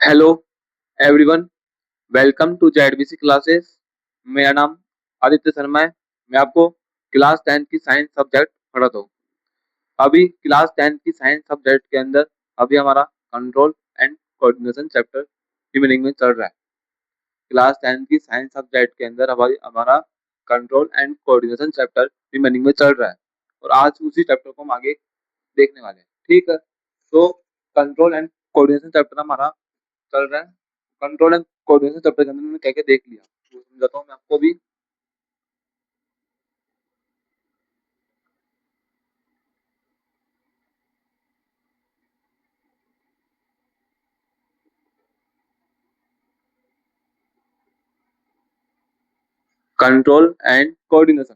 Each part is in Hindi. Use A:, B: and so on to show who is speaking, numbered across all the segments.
A: Hello everyone, welcome to ZBC classes. मेरा नाम आदित्य शर्मा है। मैं आपको क्लास 10 की साइंस सब्जेक्ट पढ़ाता हूँ। अभी क्लास 10 की साइंस सब्जेक्ट के अंदर अभी हमारा control and coordination chapter remaining में चल रहा है। क्लास 10 की साइंस सब्जेक्ट के अंदर हमारी हमारा control and coordination chapter remaining में चल रहा है और आज उसी चैप्टर को हम आगे देखने वाले हैं। ठीक है, तो कंट्रोल एंड कोऑर्डिनेशन चैप्टर हमारा चल रहा है। कंट्रोल एंड कोऑर्डिनेशन चैप्टर के अंदर मैंने क्या क्या देख लिया वो समझाता हूँ मैं आपको भी। कंट्रोल एंड कोऑर्डिनेशन,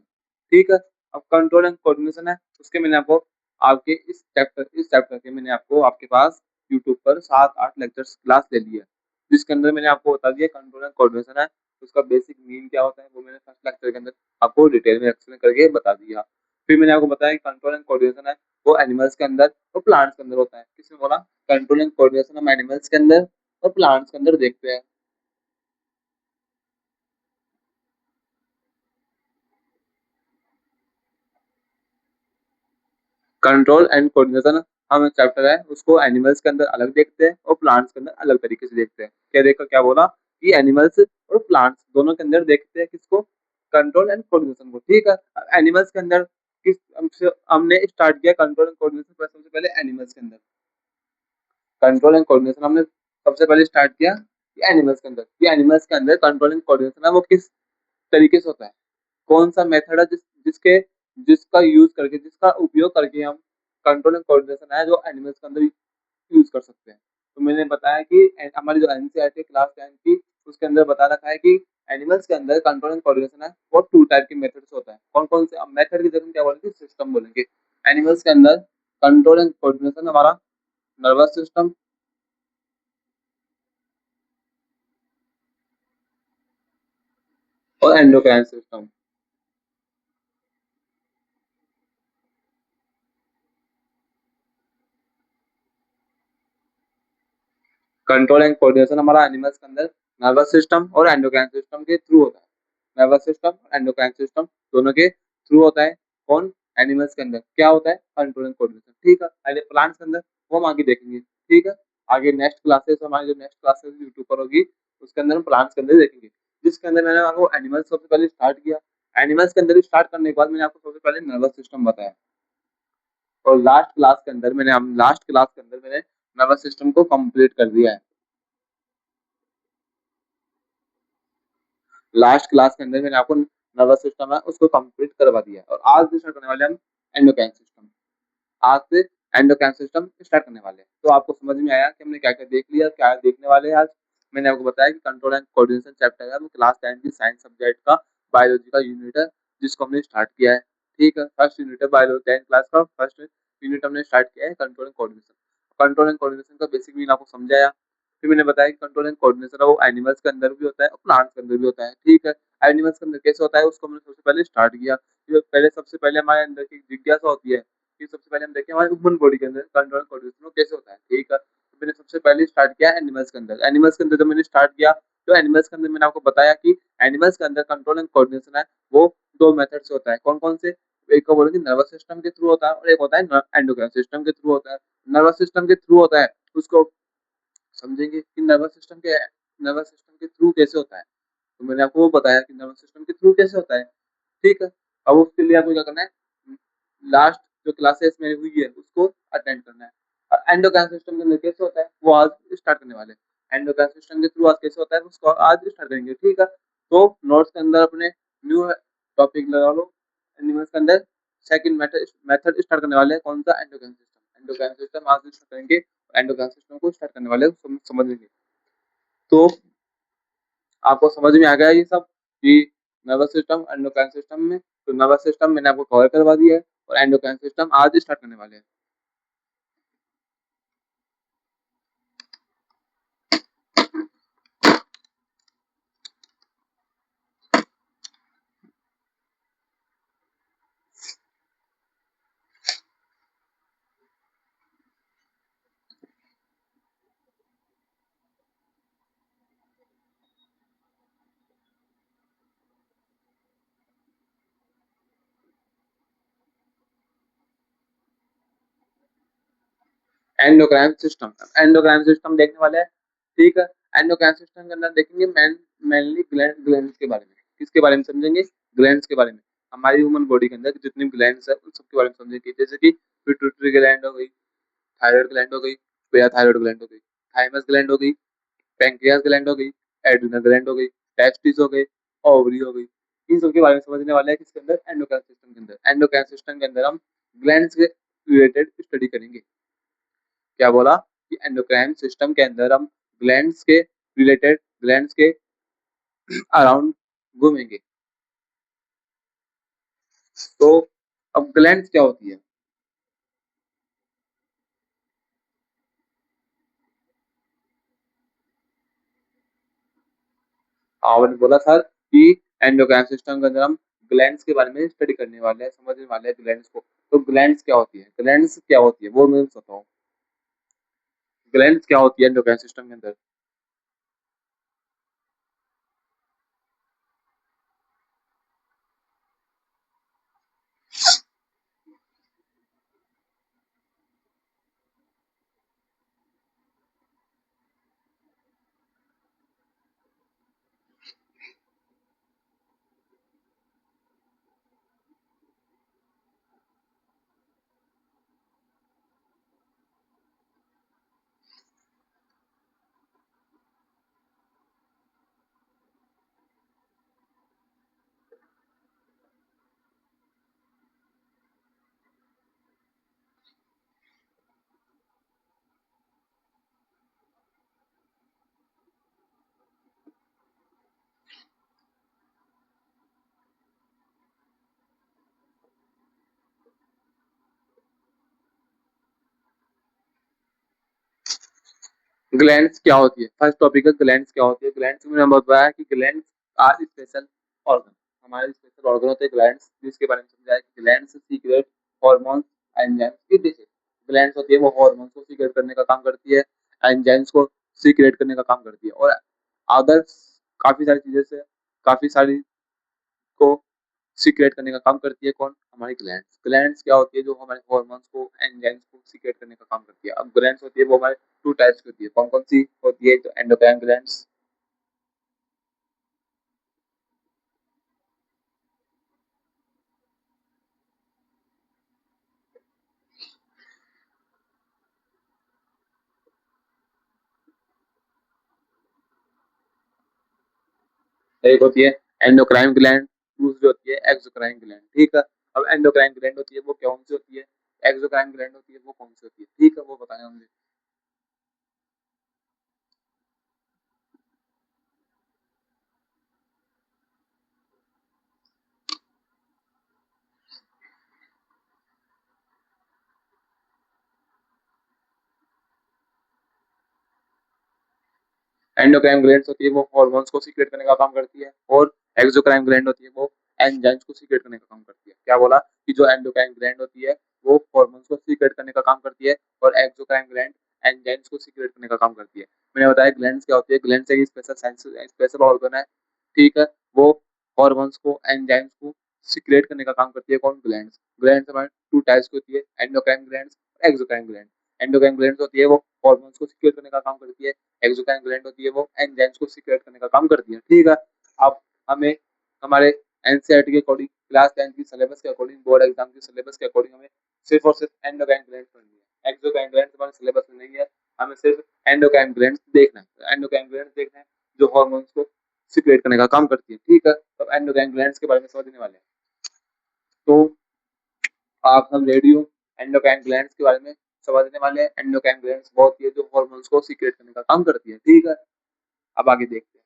A: ठीक है। अब कंट्रोल एंड कोऑर्डिनेशन है, उसके मैंने आपको आपके इस चैप्टर के मैंने आपको आपके पास यूट्यूब पर 7-8 लेक्चर्स क्लास ले ली है, जिसके अंदर मैंने आपको बता दिया कंट्रोल एंड कोऑर्डिनेशन है, उसका बेसिक मीन क्या होता है वो मैंने फर्स्ट लेक्चर के अंदर आपको डिटेल में एक्सप्लेन करके बता दिया। फिर मैंने आपको बताया कंट्रोल एंड कोऑर्डिनेशन है वो एनिमल्स के अंदर और प्लांट्स के अंदर होता है। किसने बोला? कंट्रोल एंड कोऑर्डिनेशन हम एनिमल्स के अंदर और प्लांट्स के अंदर देखते हैं। कंट्रोल एंड कोऑर्डिनेशन हम एक चैप्टर है उसको एनिमल्स के अंदर अलग देखते हैं और प्लांट्स के अंदर अलग तरीके से देखते हैं। क्या देखो क्या बोला कि एनिमल्स और प्लांट्स दोनों के अंदर देखते हैं किसको? कंट्रोल एंड कोऑर्डिनेशन को। ठीक है, एनिमल्स के अंदर किस हमने स्टार्ट किया कंट्रोल एंड कोऑर्डिनेशन सबसे पहले एनिमल्स के अंदर। कंट्रोल एंड कोऑर्डिनेशन हमने सबसे पहले स्टार्ट किया कि एनिमल्स के अंदर, कि एनिमल्स के अंदर कंट्रोल एंड कोऑर्डिनेशन है वो किस तरीके से होता है, कौन सा मेथड है जिसके जिसका यूज करके जिसका उपयोग करके हम कंट्रोल एंड कोऑर्डिनेशन है जो एनिमल्स के अंदर यूज कर सकते हैं। तो मैंने बताया कि हमारी जो एनसीईआरटी क्लास 10 की उसके अंदर बता रखा है कि एनिमल्स के अंदर कंट्रोल एंड कोऑर्डिनेशन है वो टू टाइप के मेथड्स होता है। कौन कौन से मेथड की जगह क्या बोलेंगे? सिस्टम बोलेंगे। एनिमल्स के अंदर कंट्रोल एंड कोऑर्डिनेशन हमारा नर्वस सिस्टम और endocrine system. Control and coordination हमारा एनिमल्स के अंदर नर्वस सिस्टम और एंडोक्राइन सिस्टम के थ्रू होता है। नर्वस सिस्टम और एंडोक्राइन सिस्टम दोनों के थ्रू होता है। कौन? एनिमल्स के अंदर क्या होता है? Control and coordination. ठीक है, पहले प्लांट्स के अंदर वो हम आगे देखेंगे। ठीक है, आगे नेक्स्ट क्लासेस हमारी जो नेक्स्ट क्लासेस यूट्यूब पर होगी उसके अंदर हम प्लांट्स के अंदर देखेंगे, जिसके अंदर मैंने आपको एनिमल्स सबसे पहले स्टार्ट किया। एनिमल्स के अंदर स्टार्ट करने के बाद मैंने आपको सबसे पहले नर्वस सिस्टम बताया और लास्ट क्लास के अंदर मैंने नर्वस सिस्टम को कंप्लीट कर दिया है। लास्ट क्लास के अंदर मैंने आपको नर्वस सिस्टम है उसको कंप्लीट करवा दिया है और आज स्टार्ट करने वाले हम एंडोक्राइन सिस्टम। आज से एंडोक्राइन सिस्टम स्टार्ट करने वाले हैं। तो आपको समझ में आया कि हमने क्या क्या देख लिया, क्या देखने वाले हैं आज। मैंने आपको बताया कि कंट्रोल एंड कोऑर्डिनेशन चैप्टर है वो क्लास 10 की साइंस सब्जेक्ट का बायोलॉजी का यूनिट है जिसको हमने स्टार्ट किया है। ठीक है, फर्स्ट यूनिट है बायोलॉजी 10 क्लास का, फर्स्ट यूनिट हमने स्टार्ट किया है control and coordination. Control and coordination का बेसिक मीन आपको समझाया। फिर मैंने बताया कि कंट्रोल एंड कोऑर्डिनेशन है वो एनिमल्स के अंदर भी होता है और प्लांट्स के अंदर भी होता है। ठीक है, एनिमल्स के अंदर कैसे होता है उसको हमने सबसे पहले स्टार्ट किया। पहले सबसे पहले हमारे अंदर की जिज्ञासा होती है कि सबसे पहले हम देखें हमारे ह्यूमन बॉडी के अंदर कंट्रोल कोऑर्डिनेशन कैसे होता है। ठीक है, तो मैंने सबसे पहले स्टार्ट किया एनिमल्स के अंदर। एनिमल्स के अंदर जब मैंने स्टार्ट किया तो एनिमल्स के अंदर मैंने आपको बताया कि एनिमल्स के अंदर कंट्रोल एंड कोऑर्डिनेशन है वो दो मेथड से होता है। कौन कौन से? एक को बोलेंगे नर्वस सिस्टम के थ्रू होता है और एक होता है एंडोक्राइन सिस्टम के थ्रू होता है। नर्वस सिस्टम के थ्रू होता है उसको समझेंगे कि नर्वस सिस्टम के थ्रू कैसे होता है। तो मैंने आपको वो बताया कि नर्वस सिस्टम के थ्रू कैसे होता है। ठीक है, अब उसके लिए आपको क्या करना है? लास्ट जो क्लासेस में हुई है उसको अटेंड करना है। और एंडोक्राइन सिस्टम के अंदर कैसे होता है वो आज स्टार्ट करने वाले हैं। एंडोक्राइन सिस्टम के थ्रू आज कैसे होता है उसको आज स्टार्ट करेंगे। ठीक है, तो नोट्स के अंदर अपने न्यू टॉपिक लगा लो। एनिमल्स के अंदर सेकंड मेथड स्टार्ट करने वाले हैं, कौन सा? Endocrine system. एंडोक्राइन सिस्टम आज स्टार्ट करेंगे, एंडोक्राइन सिस्टम को स्टार्ट करने वाले हैं, समझेंगे। तो आपको समझ में आ गया ये सब कि नर्वस सिस्टम एंडोक्राइन सिस्टम में। तो नर्वस सिस्टम मैंने आपको कवर करवा दिया है और एंडोक्राइन सिस्टम आज स्टार्ट करने वाले हैं। एंडोक्राइन सिस्टम, एंडोक्राइन सिस्टम देखने वाले हैं, ठीक है। एंडोक्राइन सिस्टम के अंदर देखेंगे मेनली ग्लैंड्स के बारे में। किसके बारे में समझेंगे? ग्लैंड्स के बारे में। हमारी ह्यूमन बॉडी के अंदर जितनी ग्लैंड्स है उन सबके बारे में समझेंगे, जैसे कि पिट्यूटरी ग्लैंड हो गई, थायराइड ग्लैंड हो गई, पैराथायराइड ग्लैंड हो गई, थाइमस ग्लैंड हो गई, पैंक्रियास ग्लैंड हो गई, एड्रिनल ग्लैंड हो गई, टेस्टिस हो गई, ओवरी हो गई। इन सब के बारे में समझने वाले हैं किसके अंदर? एंडोक्राइन सिस्टम के अंदर। एंडोक्राइन सिस्टम के अंदर हम ग्लैंड्स के रिलेटेड स्टडी करेंगे। क्या बोला? कि एंडोक्राइन सिस्टम के अंदर हम ग्लैंड्स के रिलेटेड, ग्लैंड्स के अराउंड घूमेंगे। तो अब ग्लैंड्स क्या होती है? आपने बोला सर कि एंडोक्राइन सिस्टम के अंदर हम ग्लैंड्स के बारे में स्टडी करने वाले हैं, समझने वाले हैं ग्लैंड्स को। तो ग्लैंड्स क्या होती है? ग्लैंड्स क्या होती है वो मैं बताता हूँ। ग्लैंड्स क्या होती है एंडोक्राइन सिस्टम के अंदर? ग्लैंड्स क्या होती है? फर्स्ट टॉपिक है ग्लैंड्स क्या होती है। ग्लैंड्स में हमने बताया कि ग्लैंड्स आर स्पेशल ऑर्गन, हमारे स्पेशल ऑर्गन होते हैं ग्लैंड्स, जिसके बारे में समझाया कि ग्लैंड्स सीक्रेट हार्मोन्स एंजाइम्स की डिशेज। ग्लैंड्स होती है वो हार्मोन्स को सीक्रेट करने का काम करती है, एंजाइम्स को सीक्रेट करने का काम करती है, और अदर्स काफी सारी चीजें से, काफी सारी को सीक्रेट करने का काम करती है। कौन? हमारी ग्लैंड्स। ग्लैंड्स क्या होती है? जो हमारे हार्मोन्स को, एंजाइम्स को सीक्रेट करने का काम करती है। अब ग्लैंड्स होती है वो हमारे टू टाइप्स की होती है। कौन कौन सी होती है? तो एंडोक्राइन ग्लैंड्स, एक होती है एंडोक्राइन ग्लैंड, दूसरी होती है एक्सोक्राइन ग्लैंड, ठीक है। अब एंडोक्राइन ग्लैंड होती है वो कौन सी होती है? एक्सोक्राइन ग्लैंड होती है वो कौन सी होती है? ठीक है, वो बताएं मुझे। एंडोक्राइन ग्लैंड्स होती है वो हार्मोन्स को सीक्रेट करने का काम करती है, और एक्सोक्राइन ग्लैंड होती है वो एंजाइम्स को सीक्रेट करने का काम करती है। क्या बोला? कि जो एंडोक्राइन ग्लैंड होती है वो हार्मोन्स को सीक्रेट करने का काम करती है, और एक्सोक्राइन ग्लैंड एंजाइम्स को सीक्रेट करने का काम करती है। मैंने बताया ग्लैंड्स क्या होती है। ग्लैंड्स एक स्पेशल स्पेशल ऑर्गन है, ठीक है। वो हार्मोन्स को, एंजाइम्स को सीक्रेट करने का काम करती है। कौन? ग्लैंड्स। ग्लैंड्स हमारे टू टाइप्स की होती है, एंडोक्राइन ग्लैंड्स और एक्सोक्राइन ग्लैंड। एंडोक्राइन ग्लैंड्स होती है वो हार्मोन्स को सीक्रेट करने का काम करती है, एक्सोक्राइन ग्लैंड होती है वो एंजाइम्स को सीक्रेट करने का काम करती है, ठीक है। अब हमें हमारे एनसीईआरटी के अकॉर्डिंग, क्लास 10 की सिलेबस के अकॉर्डिंग, बोर्ड एग्जाम की सिलेबस के अकॉर्डिंग हमें सिर्फ और सिर्फ एंडोक्राइन ग्लैंड पढ़नी है। एक्सोक्राइन ग्लैंड हमारे सिलेबस में नहीं है, हमें सिर्फ एंडोक्राइन ग्लैंड देखना है। एंडोक्राइन ग्लैंड देखना है जो हार्मोन्स को सीक्रेट करने का काम करती है, ठीक है। तो एंडोक्राइन ग्लैंड्स के बारे में समझने वाले हैं। तो आप हम रेडियो एंडोक्राइन ग्लैंड्स के बारे में समझने वाले हैं। एंडोक्राइन ग्लैंड्स बहुत ही है जो हार्मोन्स को सीक्रेट करने का काम करती है, ठीक है। अब आगे देखते हैं,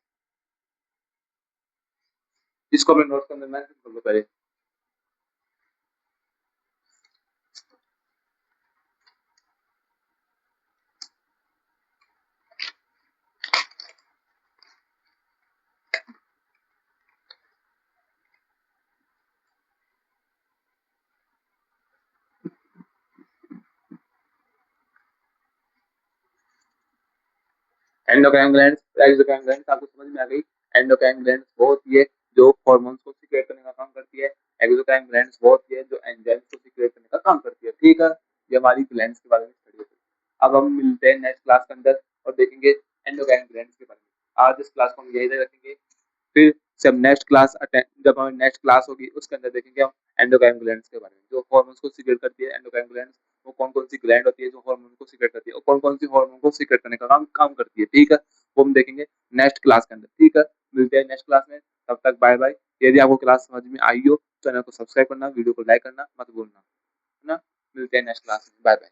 A: इसको अपने नोट्स के अंदर मेंशन कर लो पहले। एंडोक्राइन ग्लैंड्स, एक्सोक्राइन ग्लैंड्स आपको समझ में आ गई। एंडोक्राइन ग्लैंड्स वो होती है जो हार्मोन्स को सीक्रेट करने का काम करती है। एक्सोक्राइन ग्लैंड्स वो होती है जो एंजाइम्स को सीक्रेट करने का काम करती है, ठीक है। ये हमारी ग्लैंड्स के बारे में स्टडी है। अब हम मिलते हैं नेक्स्ट क्लास के अंदर और देखेंगे एंडोक्राइन ग्लैंड्स के बारे में। आज इस क्लास को हम यही तक रखेंगे, फिर जब नेक्स्ट क्लास अटेंड जब हमारी नेक्स्ट क्लास होगी उसके अंदर देखेंगे हम एंडोक्राइन ग्लैंड्स के बारे में, जो हार्मोन्स को सीक्रेट करती है। एंडोक्राइन ग्लैंड्स वो कौन कौन सी ग्लैंड होती है जो हार्मोन को सीक्रेट करती है और कौन कौन सी हार्मोन को सीक्रेट करने का काम करती है, ठीक है। वो हम देखेंगे नेक्स्ट क्लास के अंदर, ठीक है। मिलते हैं नेक्स्ट क्लास में, तब तक बाय बाय। यदि आपको क्लास समझ में आई हो, चैनल को सब्सक्राइब करना, वीडियो को लाइक करना मत भूलना, है ना। मिलते हैं नेक्स्ट क्लास में, बाय बाय।